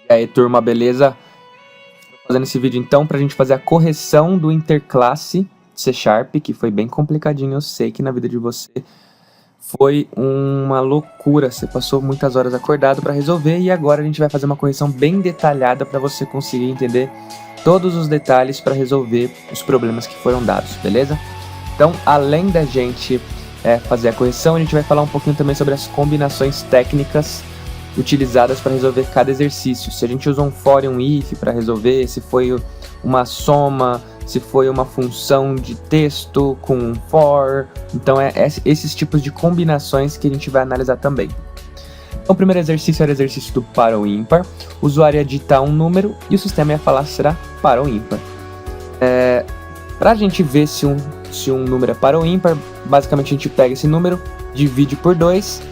E aí, turma, beleza? Tô fazendo esse vídeo então pra gente fazer a correção do interclasse C#, que foi bem complicadinho. Eu sei que na vida de você foi uma loucura, você passou muitas horas acordado para resolver, e agora a gente vai fazer uma correção bem detalhada para você conseguir entender todos os detalhes para resolver os problemas que foram dados, beleza? Então, além da gente fazer a correção, a gente vai falar um pouquinho também sobre as combinações técnicas utilizadas para resolver cada exercício. Se a gente usa um for e um if para resolver, se foi uma soma, se foi uma função de texto com um for. Então esses tipos de combinações que a gente vai analisar também. Então o primeiro exercício era o exercício do par ou ímpar. O usuário ia digitar um número e o sistema ia falar se será par ou ímpar. Para a gente ver se um número é par ou ímpar, basicamente a gente pega esse número, divide por 2.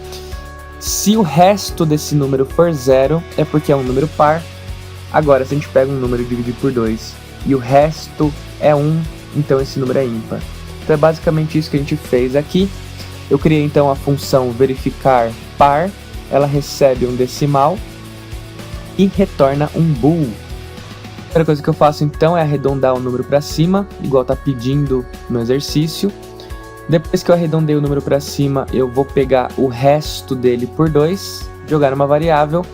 Se o resto desse número for 0, é porque é um número par. Agora, se a gente pega um número e divide por 2 e o resto é 1, então esse número é ímpar. Então é basicamente isso que a gente fez aqui. Eu criei então a função verificar par, ela recebe um decimal e retorna um bool. A primeira coisa que eu faço então é arredondar o número para cima, igual está pedindo no exercício. Depois que eu arredondei o número para cima, eu vou pegar o resto dele por 2, jogar numa variável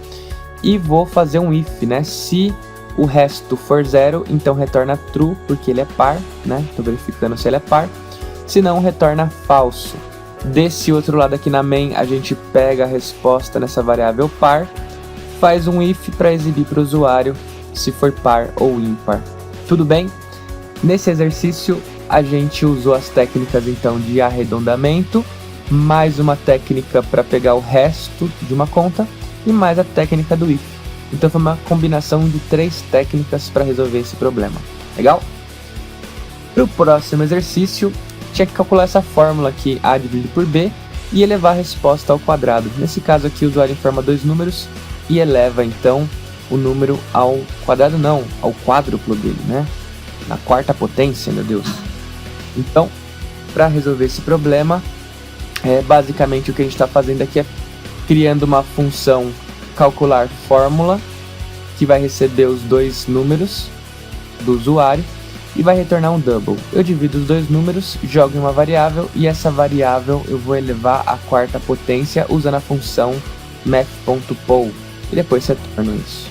e vou fazer um if, né? Se o resto for 0, então retorna true, porque ele é par, né? Estou verificando se ele é par. Se não, retorna falso. Desse outro lado aqui na main, a gente pega a resposta nessa variável par, faz um if para exibir para o usuário se for par ou ímpar. Tudo bem? Nesse exercício, a gente usou as técnicas então de arredondamento, mais uma técnica para pegar o resto de uma conta e mais a técnica do if. Então foi uma combinação de 3 técnicas para resolver esse problema. Legal? Para o próximo exercício, tinha que calcular essa fórmula aqui, A dividido por B, e elevar a resposta ao quadrado. Nesse caso aqui, o usuário informa 2 números e eleva então o número ao quadrado, não, ao quádruplo dele, né? Na quarta potência, meu Deus. Então, para resolver esse problema, basicamente o que a gente está fazendo aqui é criando uma função calcular fórmula, que vai receber os 2 números do usuário e vai retornar um double. Eu divido os 2 números, jogo em uma variável e essa variável eu vou elevar à quarta potência usando a função math.poll e depois retorno isso.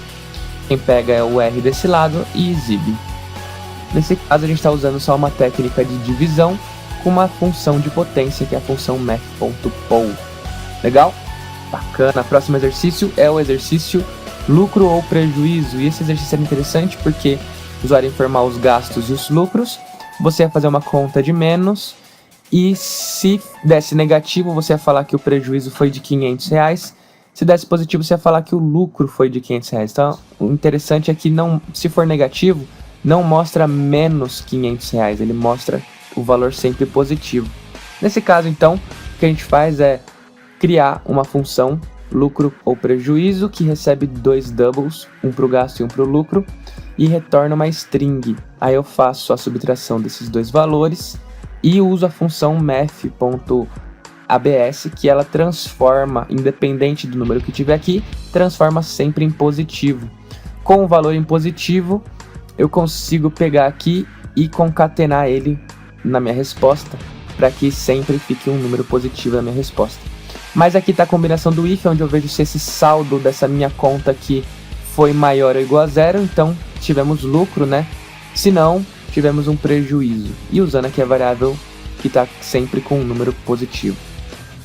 Quem pega é o R desse lado e exibe. Nesse caso a gente está usando só uma técnica de divisão com uma função de potência que é a função math.poll. Legal? Bacana. Próximo exercício é o exercício lucro ou prejuízo. E esse exercício é interessante porque o usuário informar os gastos e os lucros, você ia fazer uma conta de menos e se desse negativo você ia falar que o prejuízo foi de R$500. Se desse positivo você ia falar que o lucro foi de R$500. Então o interessante é que se for negativo, não mostra menos R$500, ele mostra o valor sempre positivo. Nesse caso, então, o que a gente faz é criar uma função lucro ou prejuízo que recebe 2 doubles, um para o gasto e um para o lucro, e retorna uma string. Aí eu faço a subtração desses 2 valores e uso a função math.abs, que ela transforma, independente do número que tiver aqui, transforma sempre em positivo. Com o valor em positivo, eu consigo pegar aqui e concatenar ele na minha resposta, para que sempre fique um número positivo na minha resposta. Mas aqui está a combinação do if, onde eu vejo se esse saldo dessa minha conta aqui foi maior ou igual a 0, então tivemos lucro, né? Se não, tivemos um prejuízo. E usando aqui a variável que está sempre com um número positivo.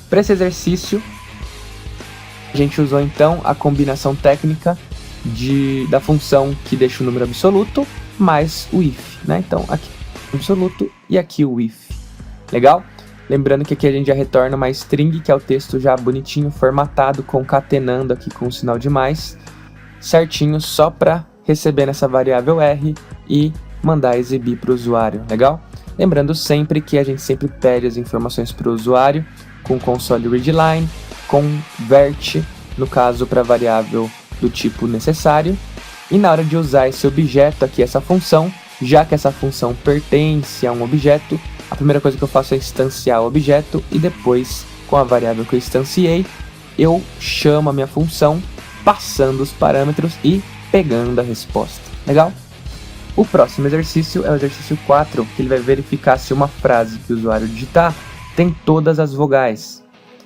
Para esse exercício, a gente usou então a combinação técnica da função que deixa o número absoluto mais o if, né? Então aqui o absoluto e aqui o if. Legal? Lembrando que aqui a gente já retorna uma string, que é o texto já bonitinho, formatado, concatenando aqui com o sinal de mais, certinho, só para receber nessa variável R e mandar exibir para o usuário. Legal? Lembrando sempre que a gente sempre pede as informações para o usuário com console readline, convert, no caso para a variável do tipo necessário, e na hora de usar esse objeto aqui, essa função, já que essa função pertence a um objeto, a primeira coisa que eu faço é instanciar o objeto e depois, com a variável que eu instanciei, eu chamo a minha função passando os parâmetros e pegando a resposta. Legal? O próximo exercício é o exercício 4, que ele vai verificar se uma frase que o usuário digitar tem todas as vogais.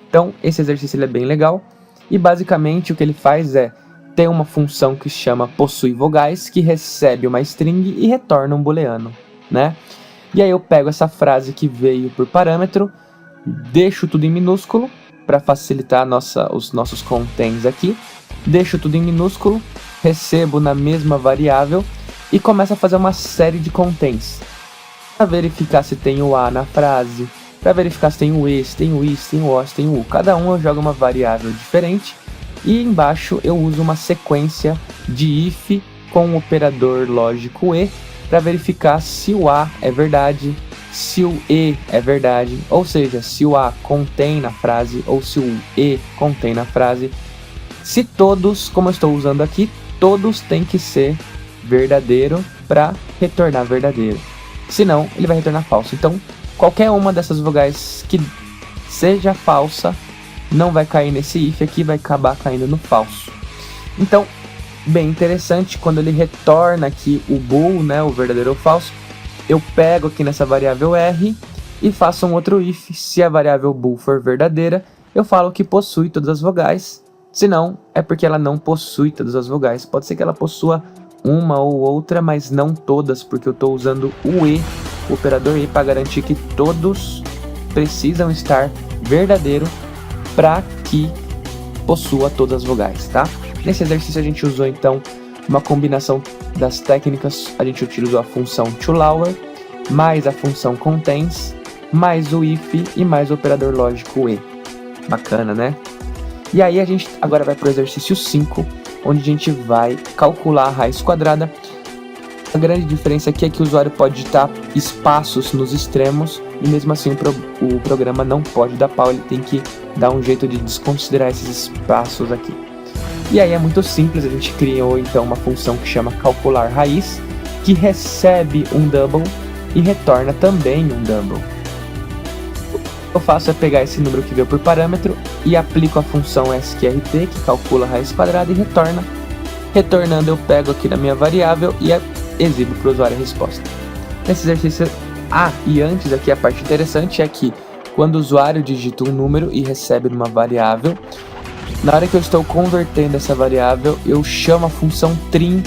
Então, esse exercício ele é bem legal e basicamente o que ele faz é ter uma função que chama possui vogais, que recebe uma string e retorna um booleano, né? E aí eu pego essa frase que veio por parâmetro, deixo tudo em minúsculo para facilitar os nossos contents aqui, deixo tudo em minúsculo, recebo na mesma variável e começo a fazer uma série de contents para verificar se tem o A na frase, para verificar se tem o E, se tem o I, se tem o O, se tem o U. Cada um eu jogo uma variável diferente e embaixo eu uso uma sequência de if com o operador lógico E para verificar se o A é verdade, se o E é verdade, ou seja, se o A contém na frase ou se o E contém na frase. Se todos, como eu estou usando aqui, todos têm que ser verdadeiro para retornar verdadeiro. Senão, ele vai retornar falso. Então, qualquer uma dessas vogais que seja falsa não vai cair nesse if aqui, vai acabar caindo no falso. Então, bem interessante, quando ele retorna aqui o bool, né, o verdadeiro ou falso, eu pego aqui nessa variável R e faço um outro if. Se a variável bool for verdadeira, eu falo que possui todas as vogais. Se não, é porque ela não possui todas as vogais. Pode ser que ela possua uma ou outra, mas não todas, porque eu estou usando o E, o operador E, para garantir que todos precisam estar verdadeiro para que possua todas as vogais, tá? Nesse exercício a gente usou então uma combinação das técnicas, a gente utilizou a função toLower, mais a função contains, mais o if e mais o operador lógico E. Bacana, né? E aí a gente agora vai para o exercício 5, onde a gente vai calcular a raiz quadrada. A grande diferença aqui é que o usuário pode digitar espaços nos extremos e mesmo assim o programa não pode dar pau, ele tem que dar um jeito de desconsiderar esses espaços aqui. E aí é muito simples, a gente criou então uma função que chama calcular raiz, que recebe um double e retorna também um double. O que eu faço é pegar esse número que veio por parâmetro e aplico a função sqrt, que calcula a raiz quadrada e retorna. Retornando eu pego aqui na minha variável e exibo para o usuário a resposta. Nesse exercício, e antes aqui a parte interessante é que quando o usuário digita um número e recebe numa variável, na hora que eu estou convertendo essa variável, eu chamo a função trim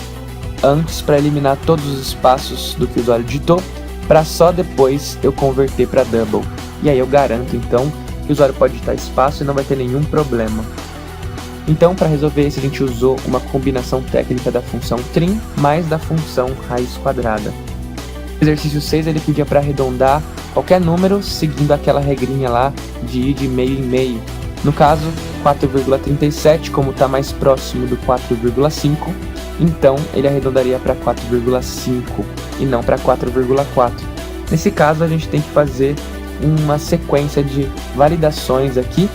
antes para eliminar todos os espaços do que o usuário digitou, para só depois eu converter para double. E aí eu garanto então que o usuário pode digitar espaço e não vai ter nenhum problema. Então, para resolver isso, a gente usou uma combinação técnica da função trim mais da função raiz quadrada. O exercício 6 ele pedia para arredondar qualquer número seguindo aquela regrinha lá de ir de meio em meio. No caso, 4,37, como está mais próximo do 4,5, então ele arredondaria para 4,5 e não para 4,4. Nesse caso, a gente tem que fazer uma sequência de validações aqui.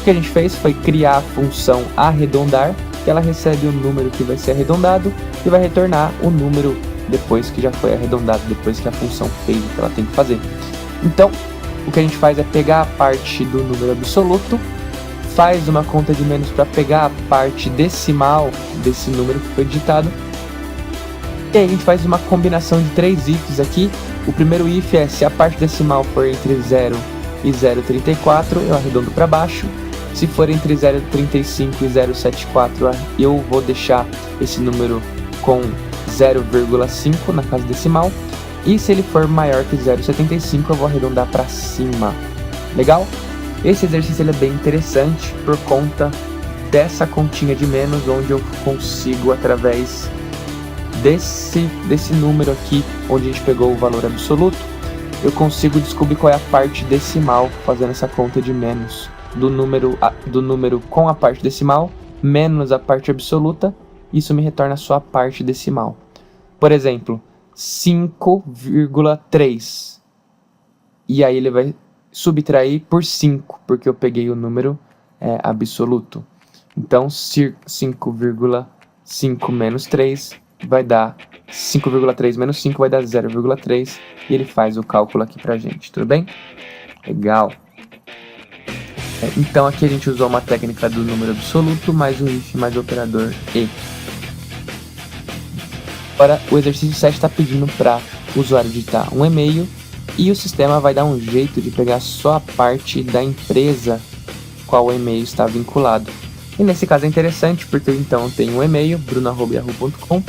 O que a gente fez foi criar a função arredondar, que ela recebe o número que vai ser arredondado e vai retornar o número depois que já foi arredondado, depois que a função fez o que ela tem que fazer. Então, o que a gente faz é pegar a parte do número absoluto, faz uma conta de menos para pegar a parte decimal desse número que foi digitado, e aí a gente faz uma combinação de 3 ifs aqui. O primeiro if é se a parte decimal for entre 0 e 0,34, eu arredondo para baixo. Se for entre 0,35 e 0,74, eu vou deixar esse número com 0,5 na casa decimal. E se ele for maior que 0,75, eu vou arredondar para cima. Legal? Esse exercício ele é bem interessante por conta dessa continha de menos, onde eu consigo, através desse número aqui, onde a gente pegou o valor absoluto, eu consigo descobrir qual é a parte decimal, fazendo essa conta de menos do número com a parte decimal, menos a parte absoluta, isso me retorna só a parte decimal. Por exemplo, 5,3. E aí ele vai subtrair por 5, porque eu peguei o número absoluto. Então, 5,5 menos 3 vai dar 5,3 menos 5 vai dar 0,3 e ele faz o cálculo aqui pra gente, tudo bem? Legal. Então aqui a gente usou uma técnica do número absoluto mais o if mais o operador e. Agora o exercício 7 está pedindo para o usuário digitar um e-mail e o sistema vai dar um jeito de pegar só a parte da empresa qual o e-mail está vinculado. E nesse caso é interessante porque então tem um e-mail, bruno@yahoo.com.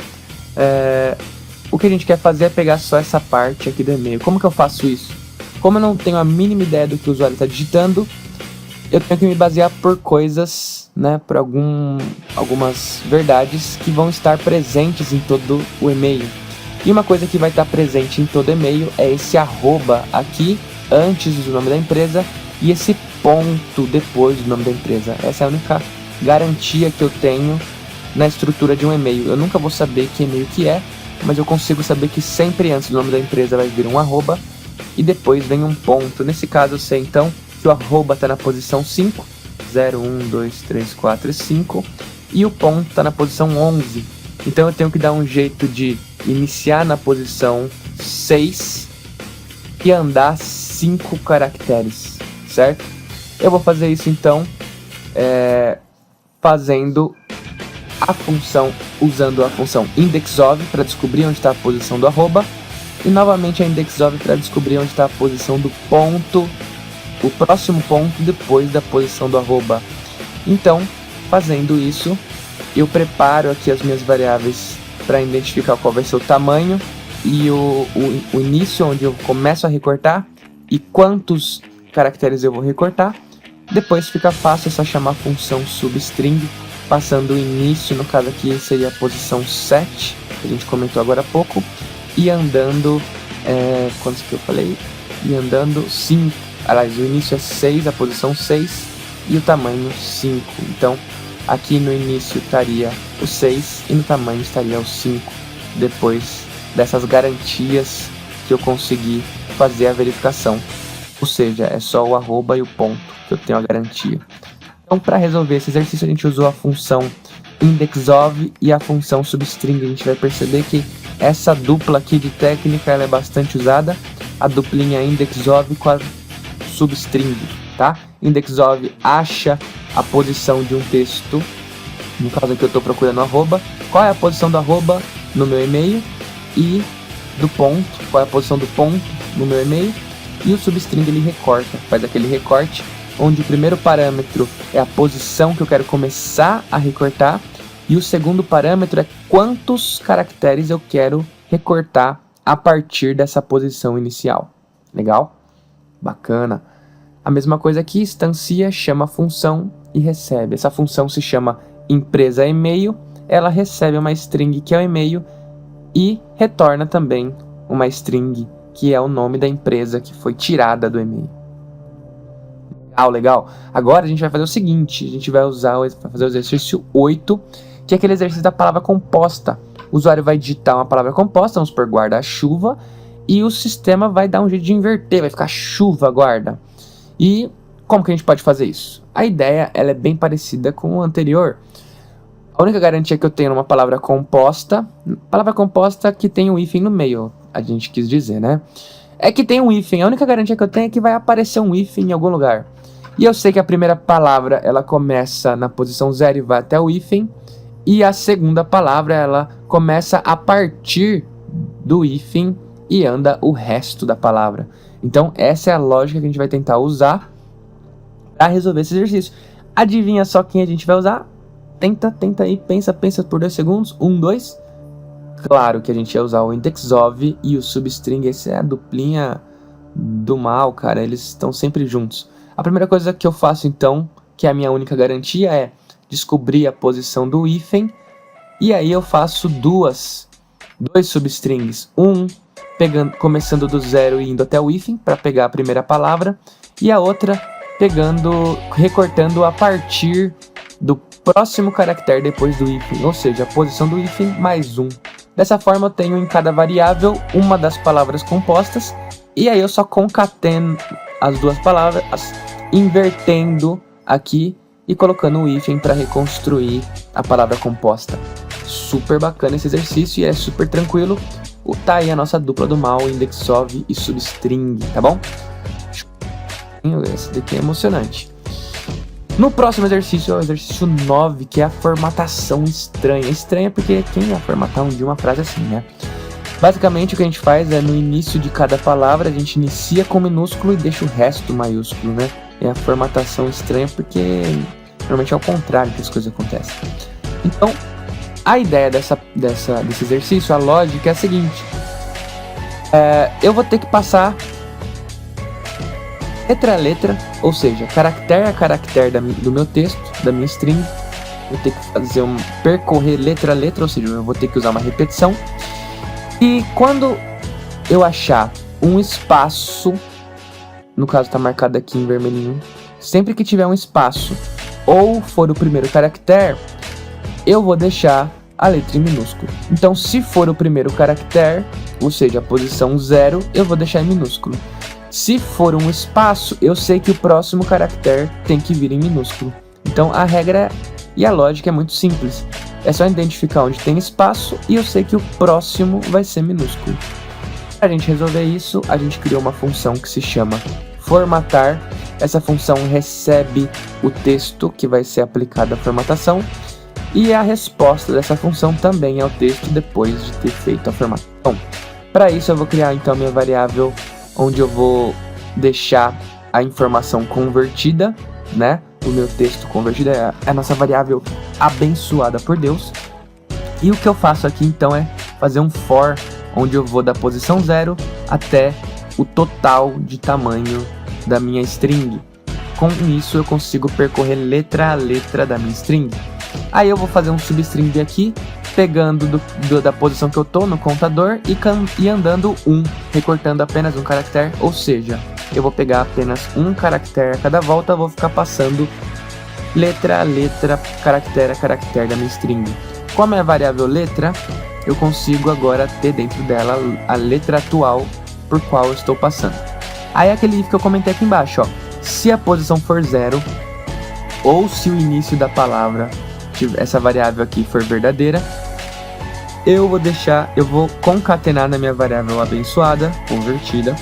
O que a gente quer fazer é pegar só essa parte aqui do e-mail. Como que eu faço isso? Como eu não tenho a mínima ideia do que o usuário está digitando, eu tenho que me basear por coisas, né, por algumas verdades que vão estar presentes em todo o e-mail. E uma coisa que vai estar presente em todo e-mail é esse arroba aqui, antes do nome da empresa, e esse ponto depois do nome da empresa. Essa é a única garantia que eu tenho na estrutura de um e-mail. Eu nunca vou saber que e-mail que é, mas eu consigo saber que sempre antes do nome da empresa vai vir um arroba e depois vem um ponto. Nesse caso eu sei então que o arroba está na posição 5, 0, 1, 2, 3, 4 e 5, e o ponto está na posição 11. Então eu tenho que dar um jeito de iniciar na posição 6 e andar 5 caracteres, certo? Eu vou fazer isso então fazendo a função, usando a função indexOf para descobrir onde está a posição do arroba, e novamente a indexOf para descobrir onde está a posição do ponto, o próximo ponto depois da posição do arroba. Então, fazendo isso, eu preparo aqui as minhas variáveis para identificar qual vai ser o tamanho e o início onde eu começo a recortar e quantos caracteres eu vou recortar. Depois fica fácil, é só chamar a função substring, passando o início, no caso aqui seria a posição 7, que a gente comentou agora há pouco, e andando, quantos que eu falei? E andando 5, aliás, o início é 6, a posição 6, e o tamanho 5. Então, aqui no início estaria o 6 e no tamanho estaria o 5, depois dessas garantias que eu consegui fazer a verificação. Ou seja, é só o arroba e o ponto que eu tenho a garantia. Então, para resolver esse exercício, a gente usou a função indexOf e a função substring. A gente vai perceber que essa dupla aqui de técnica ela é bastante usada, a duplinha indexOf com a substring, tá? IndexOf acha a posição de um texto, no caso aqui eu estou procurando arroba, qual é a posição do arroba no meu e-mail, e do ponto, qual é a posição do ponto no meu e-mail, e o substring ele recorta, faz aquele recorte onde o primeiro parâmetro é a posição que eu quero começar a recortar e o segundo parâmetro é quantos caracteres eu quero recortar a partir dessa posição inicial. Legal? Bacana. A mesma coisa aqui, instancia, chama a função e recebe. Essa função se chama empresa e-mail, ela recebe uma string que é o e-mail e retorna também uma string que é o nome da empresa que foi tirada do e-mail. Legal. Agora a gente vai fazer o seguinte, a gente vai fazer o exercício 8, que é aquele exercício da palavra composta. O usuário vai digitar uma palavra composta, vamos por guarda-chuva, e o sistema vai dar um jeito de inverter, vai ficar chuva guarda. E como que a gente pode fazer isso? A ideia ela é bem parecida com o anterior. A única garantia que eu tenho numa palavra composta que tem um hífen no meio, a gente quis dizer, né? É que tem um hífen, a única garantia que eu tenho é que vai aparecer um hífen em algum lugar. E eu sei que a primeira palavra ela começa na posição 0 e vai até o hífen, e a segunda palavra ela começa a partir do hífen e anda o resto da palavra. Então essa é a lógica que a gente vai tentar usar para resolver esse exercício. Adivinha só quem a gente vai usar? Tenta aí, pensa por 2 segundos. 1, 2. Claro que a gente ia usar o indexOf e o substring. Essa é a duplinha do mal, cara. Eles estão sempre juntos. A primeira coisa que eu faço então, que é a minha única garantia, é descobrir a posição do hífen. E aí eu faço dois substrings. Começando do 0 e indo até o hífen para pegar a primeira palavra. E a outra recortando a partir do próximo caractere depois do hífen, ou seja, a posição do hífen mais 1. Dessa forma eu tenho em cada variável uma das palavras compostas, e aí eu só concateno as duas palavras, invertendo aqui e colocando o hífen para reconstruir a palavra composta. Super bacana esse exercício e é super tranquilo. Tá aí a nossa dupla do mal, indexOf e substring, tá bom? Esse daqui é emocionante. No próximo exercício é o exercício 9, que é a formatação estranha. Estranha porque quem vai formatar um dia uma frase assim, né? Basicamente o que a gente faz é no início de cada palavra, a gente inicia com minúsculo e deixa o resto maiúsculo, né? É a formatação estranha porque normalmente é ao contrário que as coisas acontecem. Então, a ideia desse exercício, a lógica é a seguinte. Eu vou ter que passar letra a letra, ou seja, caractere a caractere do meu texto, da minha string. Vou ter que percorrer letra a letra, ou seja, eu vou ter que usar uma repetição. E quando eu achar um espaço, no caso está marcado aqui em vermelhinho, sempre que tiver um espaço ou for o primeiro caractere, eu vou deixar a letra em minúsculo. Então, se for o primeiro caractere, ou seja, a posição 0, eu vou deixar em minúsculo. Se for um espaço, eu sei que o próximo caractere tem que vir em minúsculo. Então, a regra e a lógica é muito simples. É só identificar onde tem espaço e eu sei que o próximo vai ser minúsculo. Para a gente resolver isso, a gente criou uma função que se chama formatar. Essa função recebe o texto que vai ser aplicado à formatação e a resposta dessa função também é o texto depois de ter feito a formatação. Para isso eu vou criar então a minha variável onde eu vou deixar a informação convertida, né? O meu texto convertido é a nossa variável abençoada por Deus. E o que eu faço aqui então é fazer um for, onde eu vou da posição 0 até o total de tamanho da minha string. Com isso eu consigo percorrer letra a letra da minha string. Aí eu vou fazer um substring aqui, pegando da posição que eu tô no contador e andando recortando apenas um caractere, ou seja, eu vou pegar apenas um caractere a cada volta, vou ficar passando letra a letra, caractere a caractere da minha string. Com a minha variável letra, eu consigo agora ter dentro dela a letra atual por qual eu estou passando. Aí aquele if que eu comentei aqui embaixo, ó, se a posição for 0, ou se o início da palavra, essa variável aqui for verdadeira, eu vou concatenar na minha variável abençoada, convertida,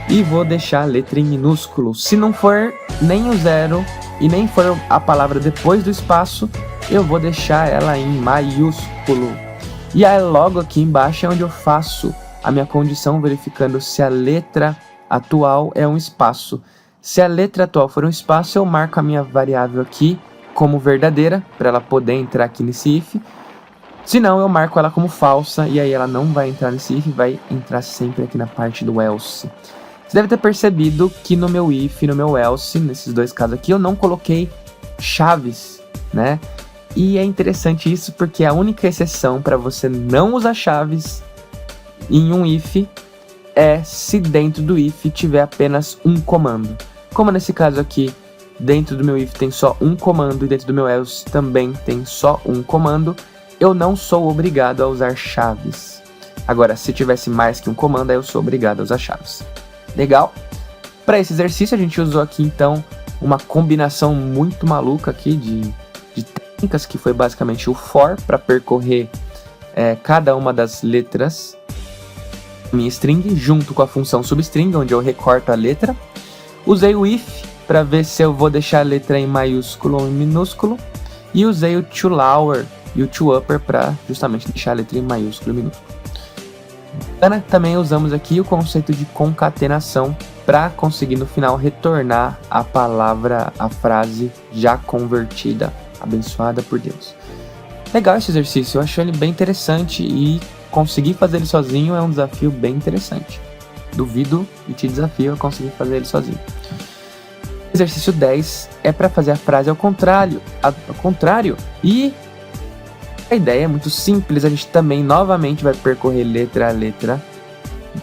e vou deixar a letra em minúsculo. Se não for nem o 0 e nem for a palavra depois do espaço, eu vou deixar ela em maiúsculo. E aí logo aqui embaixo é onde eu faço a minha condição verificando se a letra atual é um espaço. Se a letra atual for um espaço, eu marco a minha variável aqui como verdadeira, para ela poder entrar aqui nesse if. Se não, eu marco ela como falsa, e aí ela não vai entrar nesse if, vai entrar sempre aqui na parte do else. Você deve ter percebido que no meu if e no meu else, nesses dois casos aqui, eu não coloquei chaves, né? E é interessante isso porque a única exceção para você não usar chaves em um if é se dentro do if tiver apenas um comando. Como nesse caso aqui, dentro do meu if tem só um comando e dentro do meu else também tem só um comando, eu não sou obrigado a usar chaves. Agora, se tivesse mais que um comando, aí eu sou obrigado a usar chaves. Legal? Para esse exercício a gente usou aqui então uma combinação muito maluca aqui de técnicas, que foi basicamente o for para percorrer cada uma das letras da minha string, junto com a função substring, onde eu recorto a letra. Usei o if para ver se eu vou deixar a letra em maiúsculo ou em minúsculo. E usei o toLower e o toUpper para justamente deixar a letra em maiúsculo e minúsculo. Também usamos aqui o conceito de concatenação para conseguir no final retornar a palavra, a frase já convertida, abençoada por Deus. Legal esse exercício, eu acho ele bem interessante e conseguir fazer ele sozinho é um desafio bem interessante. Duvido e te desafio a conseguir fazer ele sozinho. Exercício 10 é para fazer a frase ao contrário, e a ideia é muito simples, a gente também novamente vai percorrer letra a letra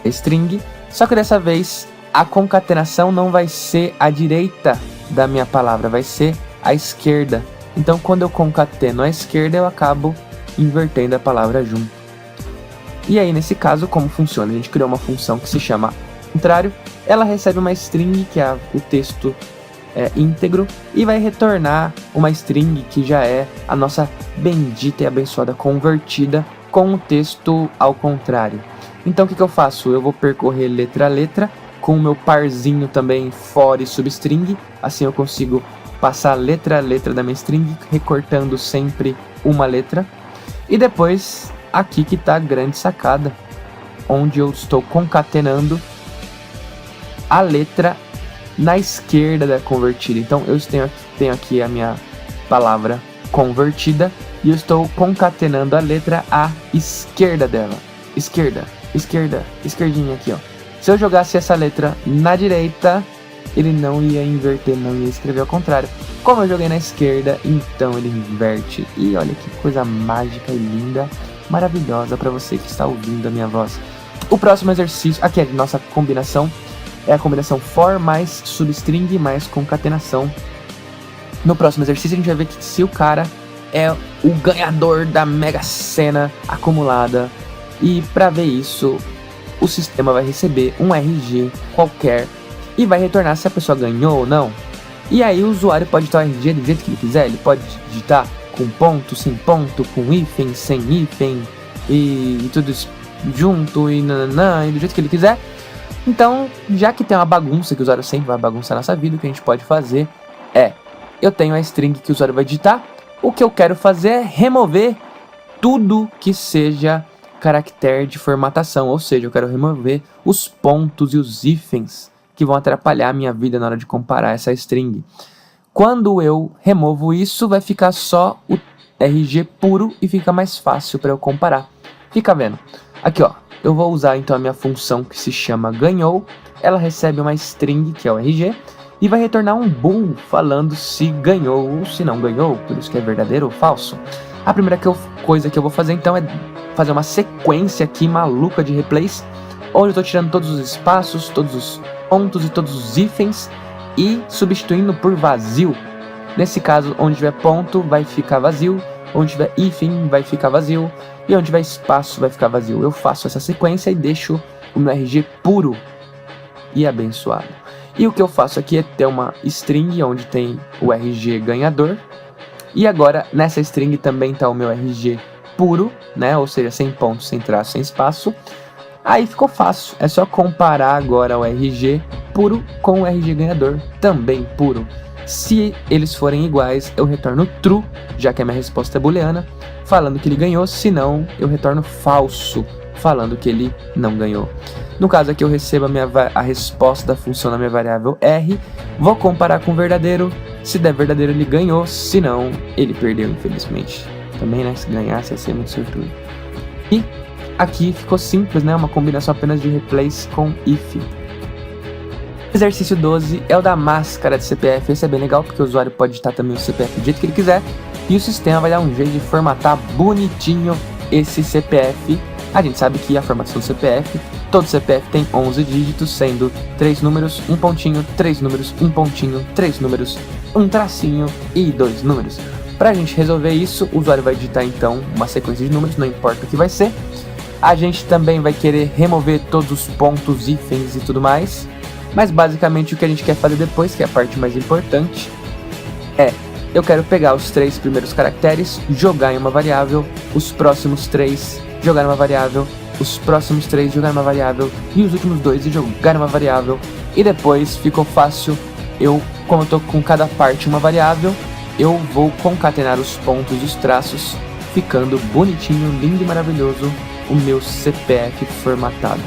da string, só que dessa vez a concatenação não vai ser à direita da minha palavra, vai ser à esquerda. Então quando eu concateno à esquerda eu acabo invertendo a palavra junto. E aí nesse caso como funciona? A gente criou uma função que se chama contrário, ela recebe uma string que é o texto íntegro e vai retornar uma string que já é a nossa bendita e abençoada convertida com o texto ao contrário. Então o que eu faço? Eu vou percorrer letra a letra com o meu parzinho também for e substring, assim eu consigo passar letra a letra da minha string, recortando sempre uma letra. E depois, aqui que está a grande sacada, onde eu estou concatenando a letra na esquerda da convertida. Então eu tenho aqui a minha palavra convertida e eu estou concatenando a letra à esquerda dela. Esquerda, esquerda, esquerdinha aqui, ó. Se eu jogasse essa letra na direita, ele não ia inverter, não ia escrever ao contrário. Como eu joguei na esquerda, então ele inverte. E olha que coisa mágica e linda, maravilhosa para você que está ouvindo a minha voz. O próximo exercício, aqui é a nossa combinação, é a combinação for mais substring mais concatenação. No próximo exercício a gente vai ver que se o cara é o ganhador da Mega Sena acumulada. E para ver isso, o sistema vai receber um RG qualquer e vai retornar se a pessoa ganhou ou não. E aí o usuário pode digitar o RG do jeito que ele quiser. Ele pode digitar com ponto, sem ponto, com hífen, sem hífen e tudo isso junto e nananã, e do jeito que ele quiser. Então, já que tem uma bagunça que o usuário sempre vai bagunçar nossa vida, o que a gente pode fazer é, eu tenho a string que o usuário vai digitar, o que eu quero fazer é remover tudo que seja caractere de formatação, ou seja, eu quero remover os pontos e os hífens que vão atrapalhar a minha vida na hora de comparar essa string. Quando eu removo isso, vai ficar só o RG puro e fica mais fácil para eu comparar. Fica vendo. Aqui, ó. Eu vou usar então a minha função que se chama ganhou. Ela recebe uma string, que é o RG, e vai retornar um bool falando se ganhou ou se não ganhou, por isso que é verdadeiro ou falso. A primeira coisa que eu vou fazer então é fazer uma sequência aqui maluca de replays, onde eu estou tirando todos os espaços, todos os pontos e todos os hífens e substituindo por vazio. Nesse caso, onde tiver ponto vai ficar vazio, onde tiver hífen vai ficar vazio e onde tiver espaço vai ficar vazio. Eu faço essa sequência e deixo o meu RG puro e abençoado. E o que eu faço aqui é ter uma string onde tem o RG ganhador. E agora nessa string também está o meu RG puro, né? Ou seja, sem ponto, sem traço, sem espaço. Aí ficou fácil, é só comparar agora o RG puro com o RG ganhador, também puro. Se eles forem iguais, eu retorno true, já que a minha resposta é booleana, falando que ele ganhou, senão eu retorno falso, falando que ele não ganhou. No caso aqui eu recebo a resposta da função na minha variável R, vou comparar com o verdadeiro, se der verdadeiro ele ganhou, se não ele perdeu, infelizmente. Também, né, se ganhasse ia ser muito sortudo. E aqui ficou simples, né, uma combinação apenas de replace com if. Exercício 12 é o da máscara de CPF. Esse é bem legal porque o usuário pode digitar também o CPF do jeito que ele quiser e o sistema vai dar um jeito de formatar bonitinho esse CPF. A gente sabe que a formatação do CPF, todo CPF tem 11 dígitos, sendo 3 números, 1 pontinho, 3 números, 1 pontinho, 3 números, 1 tracinho e 2 números. Para a gente resolver isso, o usuário vai digitar então uma sequência de números, não importa o que vai ser. A gente também vai querer remover todos os pontos, hífens e tudo mais. Mas basicamente o que a gente quer fazer depois, que é a parte mais importante, é eu quero pegar os 3 primeiros caracteres, jogar em uma variável, os próximos 3 jogar em uma variável, os próximos 3 jogar em uma variável e os últimos 2 jogar em uma variável. E depois ficou fácil, como eu tô com cada parte uma variável, eu vou concatenar os pontos e os traços, ficando bonitinho, lindo e maravilhoso o meu CPF formatado.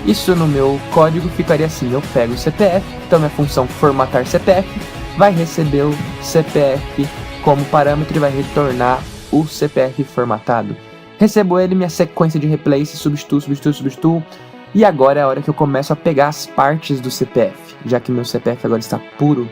Isso no meu código ficaria assim, eu pego o CPF, então minha função formatar CPF vai receber o CPF como parâmetro e vai retornar o CPF formatado. Recebo ele, minha sequência de replace, substituo, e agora é a hora que eu começo a pegar as partes do CPF, já que meu CPF agora está puro.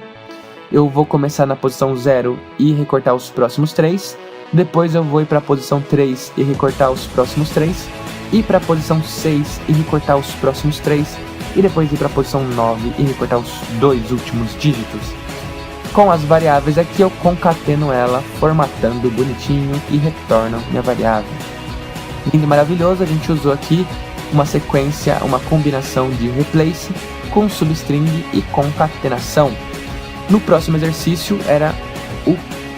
Eu vou começar na posição 0 e recortar os próximos 3, depois eu vou ir para a posição 3 e recortar os próximos 3, ir para a posição 6 e recortar os próximos 3, e depois ir para a posição 9 e recortar os 2 últimos dígitos. Com as variáveis aqui eu concateno ela, formatando bonitinho e retorno minha variável. Lindo e maravilhoso, a gente usou aqui uma sequência, uma combinação de replace com substring e concatenação. No próximo exercício era o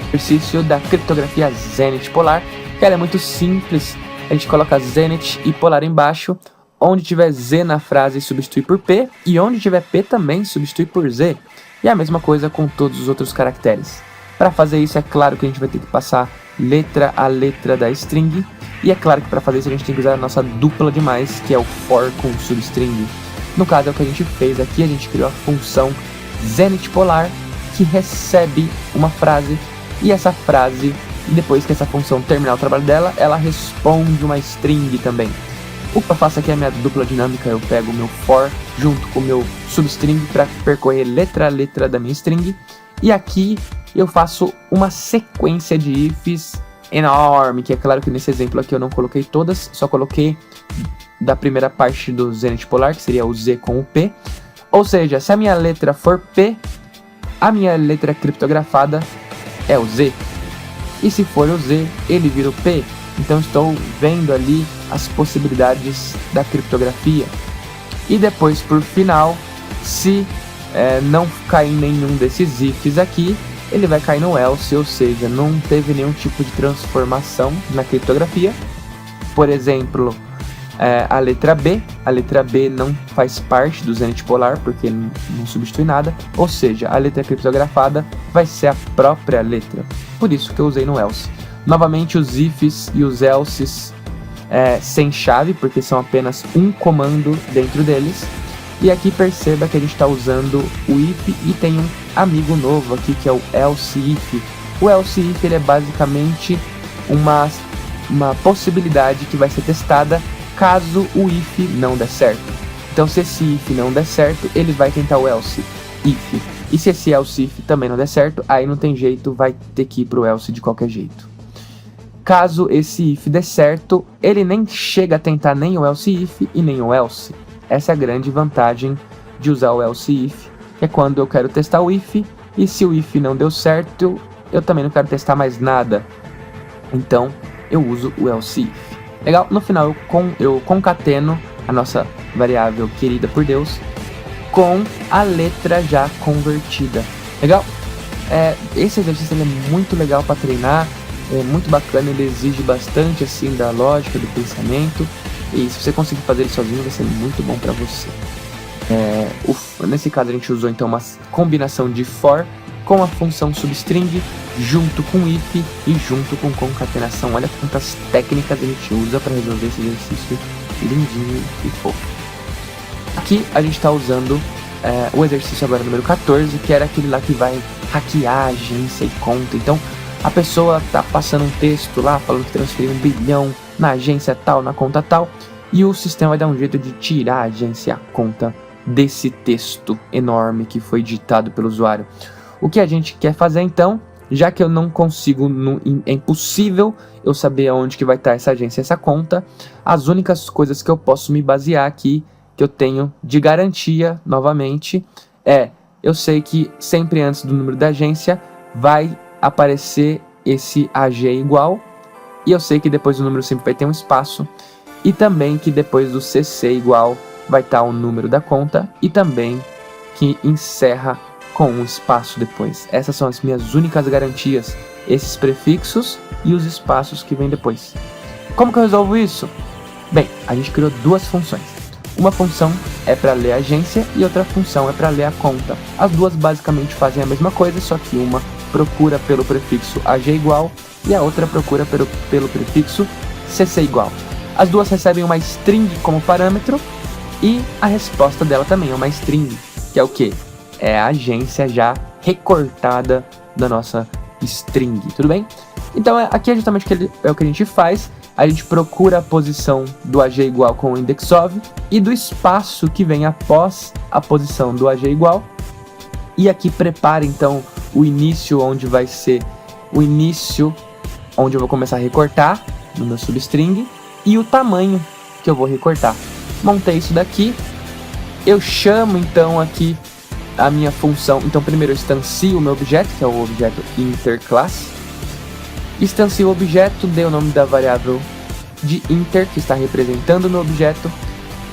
exercício da criptografia Zenit Polar, que ela é muito simples. A gente coloca Zenit e Polar embaixo, onde tiver Z na frase substitui por P, e onde tiver P também substitui por Z. E a mesma coisa com todos os outros caracteres. Para fazer isso, é claro que a gente vai ter que passar letra a letra da string. E é claro que para fazer isso a gente tem que usar a nossa dupla demais, que é o for com substring. No caso é o que a gente fez aqui, a gente criou a função zenithpolar, que recebe uma frase, e essa frase, depois que essa função terminar o trabalho dela, ela responde uma string também. O que eu faço aqui é a minha dupla dinâmica, eu pego o meu for junto com o meu substring para percorrer letra a letra da minha string, e aqui eu faço uma sequência de ifs enorme, que é claro que nesse exemplo aqui eu não coloquei todas, só coloquei da primeira parte do zenithpolar, que seria o Z com o P, ou seja, se a minha letra for P, a minha letra criptografada é o Z, e se for o Z, ele vira o P. Então estou vendo ali as possibilidades da criptografia. E depois, por final, se não cair nenhum desses ifs aqui, ele vai cair no else, ou seja, não teve nenhum tipo de transformação na criptografia. Por exemplo, a letra B não faz parte do zenithpolar, porque não substitui nada, ou seja, a letra criptografada vai ser a própria letra. Por isso que eu usei no else. Novamente, os ifs e os elses sem chave, porque são apenas um comando dentro deles. E aqui perceba que a gente está usando o if e tem um amigo novo aqui, que é o else if. O else if ele é basicamente uma possibilidade que vai ser testada caso o if não der certo. Então, se esse if não der certo, ele vai tentar o else if. E se esse else if também não der certo, aí não tem jeito, vai ter que ir pro else de qualquer jeito. Caso esse if dê certo, ele nem chega a tentar nem o else if e nem o else. Essa é a grande vantagem de usar o else if, que é quando eu quero testar o if, e se o if não deu certo, eu também não quero testar mais nada. Então, eu uso o else if. Legal? No final, eu concateno a nossa variável querida por Deus com a letra já convertida. Legal? Esse exercício ele é muito legal para treinar. É muito bacana, ele exige bastante assim da lógica, do pensamento, e se você conseguir fazer ele sozinho vai ser muito bom para você. Nesse caso a gente usou então uma combinação de for com a função substring, junto com if e junto com concatenação. Olha quantas técnicas a gente usa para resolver esse exercício lindinho e fofo. Aqui a gente está usando o exercício agora número 14, que era aquele lá que vai hackear a agência e conta. Então a pessoa tá passando um texto lá falando que transferiu 1 bilhão na agência tal, na conta tal, e o sistema vai dar um jeito de tirar a agência e a conta desse texto enorme que foi ditado pelo usuário. O que a gente quer fazer então, já que eu não consigo, é impossível eu saber aonde que vai estar essa agência e essa conta, as únicas coisas que eu posso me basear aqui, que eu tenho de garantia, novamente, eu sei que sempre antes do número da agência vai aparecer esse AG igual, e eu sei que depois do número sempre vai ter um espaço, e também que depois do CC igual vai estar o número da conta, e também que encerra com um espaço depois. Essas são as minhas únicas garantias, esses prefixos e os espaços que vêm depois. Como que eu resolvo isso? Bem, a gente criou duas funções. Uma função é para ler a agência e outra função é para ler a conta. As duas basicamente fazem a mesma coisa, só que uma procura pelo prefixo AG igual e a outra procura pelo prefixo CC igual. As duas recebem uma string como parâmetro e a resposta dela também é uma string, que é o que? É a agência já recortada da nossa string, tudo bem? Então aqui é justamente o que a gente faz. A gente procura a posição do AG igual com o index of e do espaço que vem após a posição do AG igual. E aqui prepara então o início, onde vai ser o início onde eu vou começar a recortar no meu substring, e o tamanho que eu vou recortar. Montei isso daqui, eu chamo então aqui a minha função. Então primeiro eu instancio o meu objeto, que é o objeto interclass. Instancio o objeto, dei o nome da variável de inter, que está representando o meu objeto.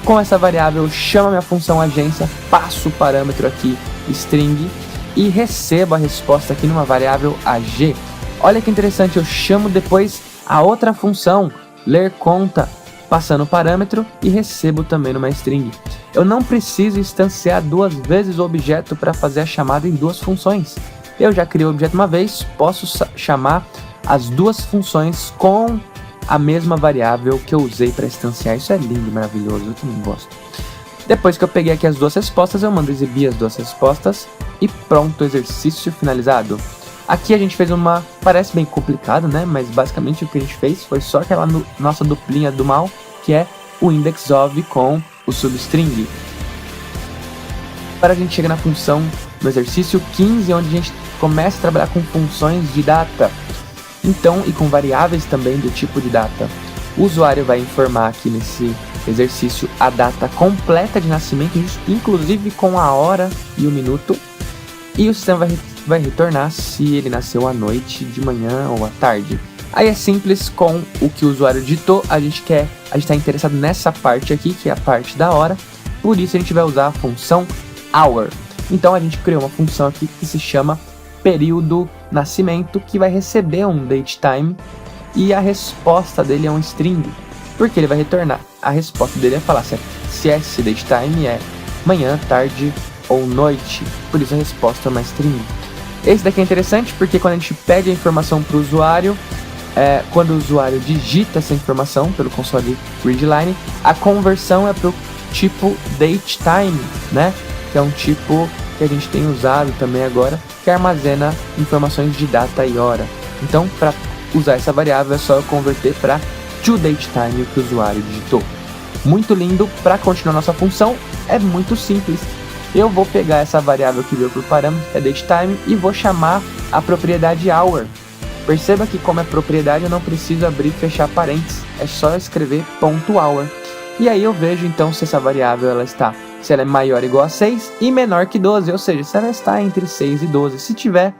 Com essa variável eu chamo a minha função agência, passo o parâmetro aqui string e recebo a resposta aqui numa variável ag. Olha que interessante, eu chamo depois a outra função ler conta, passando o parâmetro, e recebo também numa string. eu não preciso instanciar 2 vezes o objeto para fazer a chamada em 2 funções. Eu já criei o objeto uma vez, posso chamar as 2 funções com a mesma variável que eu usei para instanciar. Isso é lindo e maravilhoso, eu também gosto. Depois que eu peguei aqui as 2 respostas, eu mando exibir as 2 respostas e pronto, exercício finalizado. Aqui a gente fez parece bem complicado, né? Mas basicamente o que a gente fez foi só aquela nossa duplinha do mal, que é o index of com o substring. Agora a gente chega na função no exercício 15, onde a gente começa a trabalhar com funções de data. Então, e com variáveis também do tipo de data. O usuário vai informar aqui nesse exercício a data completa de nascimento, inclusive com a hora e o minuto. E o sistema vai retornar se ele nasceu à noite, de manhã ou à tarde. Aí é simples, com o que o usuário digitou, a gente está interessado nessa parte aqui, que é a parte da hora. Por isso a gente vai usar a função hour. Então a gente criou uma função aqui que se chama período nascimento, que vai receber um datetime e a resposta dele é um string, porque ele vai retornar. A resposta dele é falar se esse datetime é manhã, tarde ou noite. Por isso a resposta é uma string. Esse daqui é interessante porque quando a gente pede a informação para o usuário, quando o usuário digita essa informação pelo console readline, a conversão é para o tipo datetime, né? Que é um tipo que a gente tem usado também agora, que armazena informações de data e hora. Então, para usar essa variável é só eu converter para toDatetime o que o usuário digitou. Muito lindo. Para continuar nossa função é muito simples. Eu vou pegar essa variável que veio por parâmetro, que é datetime, e vou chamar a propriedade hour. Perceba que como é propriedade eu não preciso abrir e fechar parênteses, é só escrever .hour. E aí eu vejo então se essa variável se ela é maior ou igual a 6 e menor que 12, ou seja, se ela está entre 6 e 12. Se tiver,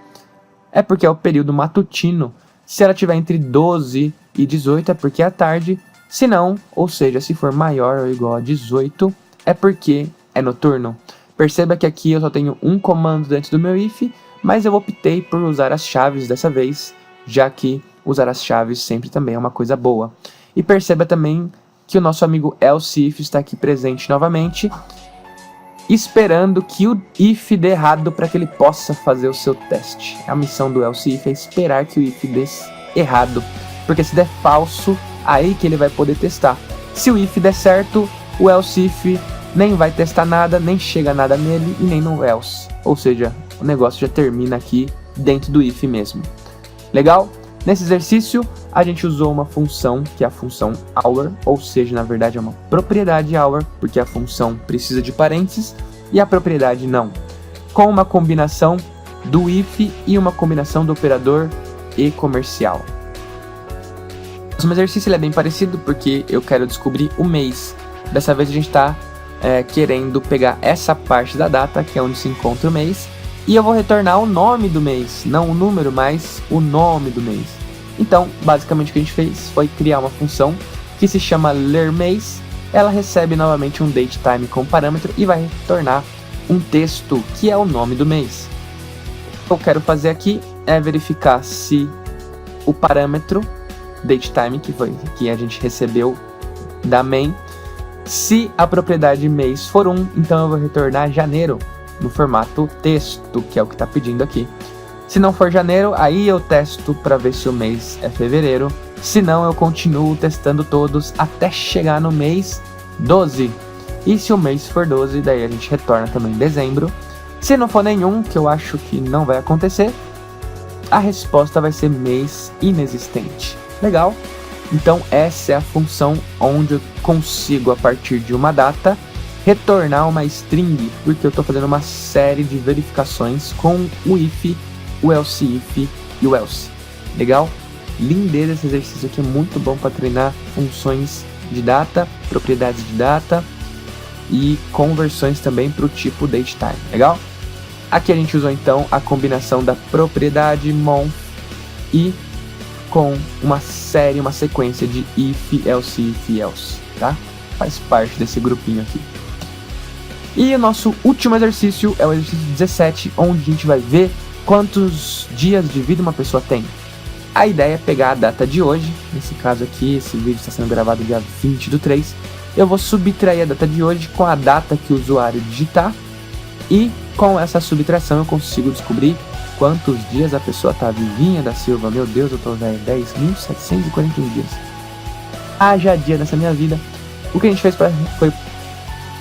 é porque é o período matutino. Se ela estiver entre 12 e 18, é porque é a tarde. Se não, ou seja, se for maior ou igual a 18, é porque é noturno. Perceba que aqui eu só tenho um comando dentro do meu if, mas eu optei por usar as chaves dessa vez, já que usar as chaves sempre também é uma coisa boa. E perceba também que o nosso amigo else if está aqui presente novamente, esperando que o if dê errado para que ele possa fazer o seu teste. A missão do else if é esperar que o if dê errado, porque se der falso, aí que ele vai poder testar. Se o if der certo, o else if nem vai testar nada, nem chega nada nele e nem no else. Ou seja, o negócio já termina aqui dentro do if mesmo. Legal? Nesse exercício, a gente usou uma função, que é a função hour, ou seja, na verdade é uma propriedade hour, porque a função precisa de parênteses e a propriedade não. Com uma combinação do if e uma combinação do operador e comercial. O próximo exercício ele é bem parecido porque eu quero descobrir o mês. Dessa vez a gente está querendo pegar essa parte da data, que é onde se encontra o mês, e eu vou retornar o nome do mês, não o número, mas o nome do mês. Então, basicamente o que a gente fez foi criar uma função que se chama lerMês. Ela recebe novamente um datetime com parâmetro e vai retornar um texto que é o nome do mês. O que eu quero fazer aqui é verificar se o parâmetro datetime, que a gente recebeu da main, se a propriedade mês for 1, então eu vou retornar janeiro no formato texto, que é o que está pedindo aqui. Se não for janeiro, aí eu testo para ver se o mês é fevereiro. Se não, eu continuo testando todos até chegar no mês 12. E se o mês for 12, daí a gente retorna também dezembro. Se não for nenhum, que eu acho que não vai acontecer, a resposta vai ser mês inexistente. Legal? Então essa é a função onde eu consigo, a partir de uma data, retornar uma string, porque eu estou fazendo uma série de verificações com o if, o else if e o else. Legal? Lindeza, esse exercício aqui é muito bom para treinar funções de data, propriedades de data e conversões também para o tipo datetime. Legal? Aqui a gente usou então a combinação da propriedade month e com uma sequência de if, else if e else, tá? Faz parte desse grupinho aqui. E o nosso último exercício é o exercício 17, onde a gente vai ver quantos dias de vida uma pessoa tem. A ideia é pegar a data de hoje, nesse caso aqui, esse vídeo está sendo gravado dia 20/3, eu vou subtrair a data de hoje com a data que o usuário digitar, e com essa subtração eu consigo descobrir quantos dias a pessoa tá vivinha da Silva. Meu Deus, eu tô velho, 10.741 dias. Haja dia nessa minha vida. O que a gente fez foi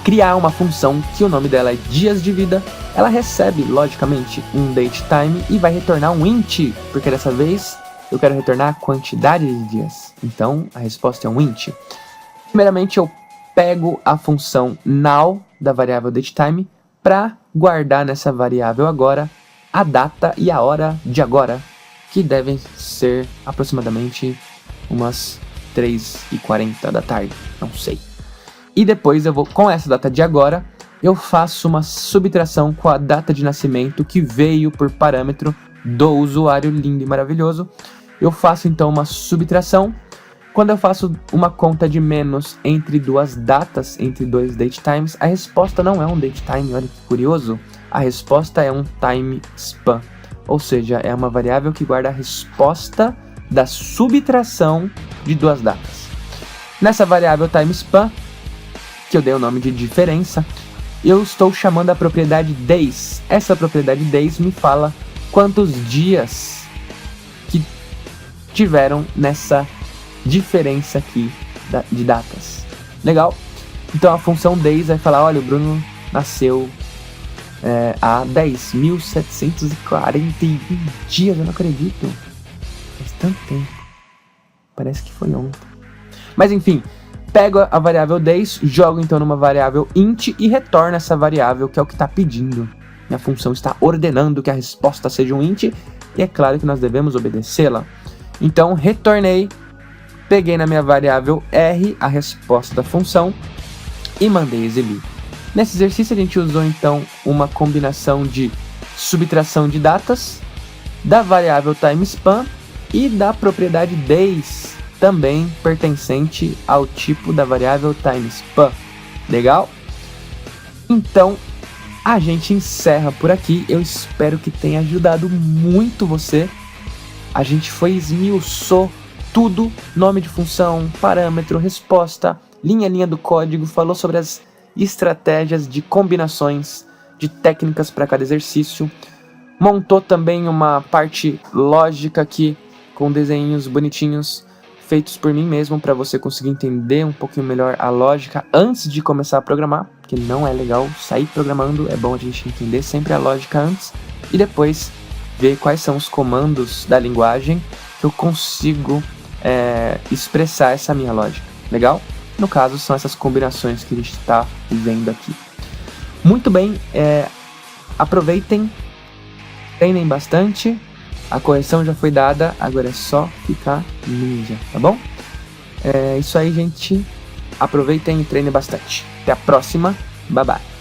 criar uma função que o nome dela é dias de vida. Ela recebe, logicamente, um datetime e vai retornar um int, porque dessa vez eu quero retornar a quantidade de dias. Então, a resposta é um int. Primeiramente, eu pego a função now da variável datetime para guardar nessa variável agora a data e a hora de agora, que devem ser aproximadamente umas 3h40 da tarde, não sei. E depois eu vou, com essa data de agora, eu faço uma subtração com a data de nascimento que veio por parâmetro do usuário lindo e maravilhoso. Eu faço então uma subtração. Quando eu faço uma conta de menos entre duas datas, entre dois datetimes, a resposta não é um datetime, olha que curioso. A resposta é um time span, ou seja, é uma variável que guarda a resposta da subtração de duas datas. Nessa variável time span, que eu dei o nome de diferença, eu estou chamando a propriedade days. Essa propriedade days me fala quantos dias que tiveram nessa diferença aqui de datas. Legal? Então a função days vai falar, olha, o Bruno nasceu há 10.741 dias, eu não acredito. Faz tanto tempo. Parece que foi ontem. Mas enfim, pego a variável days, jogo então numa variável int e retorno essa variável que é o que está pedindo. Minha função está ordenando que a resposta seja um int e é claro que nós devemos obedecê-la. Então retornei, peguei na minha variável r a resposta da função e mandei exibir. Nesse exercício a gente usou então uma combinação de subtração de datas, da variável timespan e da propriedade days, também pertencente ao tipo da variável timespan. Legal? Então a gente encerra por aqui. Eu espero que tenha ajudado muito você. A gente esmiuçou tudo, nome de função, parâmetro, resposta, linha do código, falou sobre as estratégias de combinações de técnicas para cada exercício, montou também uma parte lógica aqui com desenhos bonitinhos feitos por mim mesmo para você conseguir entender um pouquinho melhor a lógica antes de começar a programar, porque não é legal sair programando, é bom a gente entender sempre a lógica antes e depois ver quais são os comandos da linguagem que eu consigo expressar essa minha lógica. Legal? No caso, são essas combinações que a gente está vendo aqui. Muito bem, aproveitem, treinem bastante, a correção já foi dada, agora é só ficar ninja, tá bom? É isso aí, gente. Aproveitem e treinem bastante. Até a próxima, bye bye.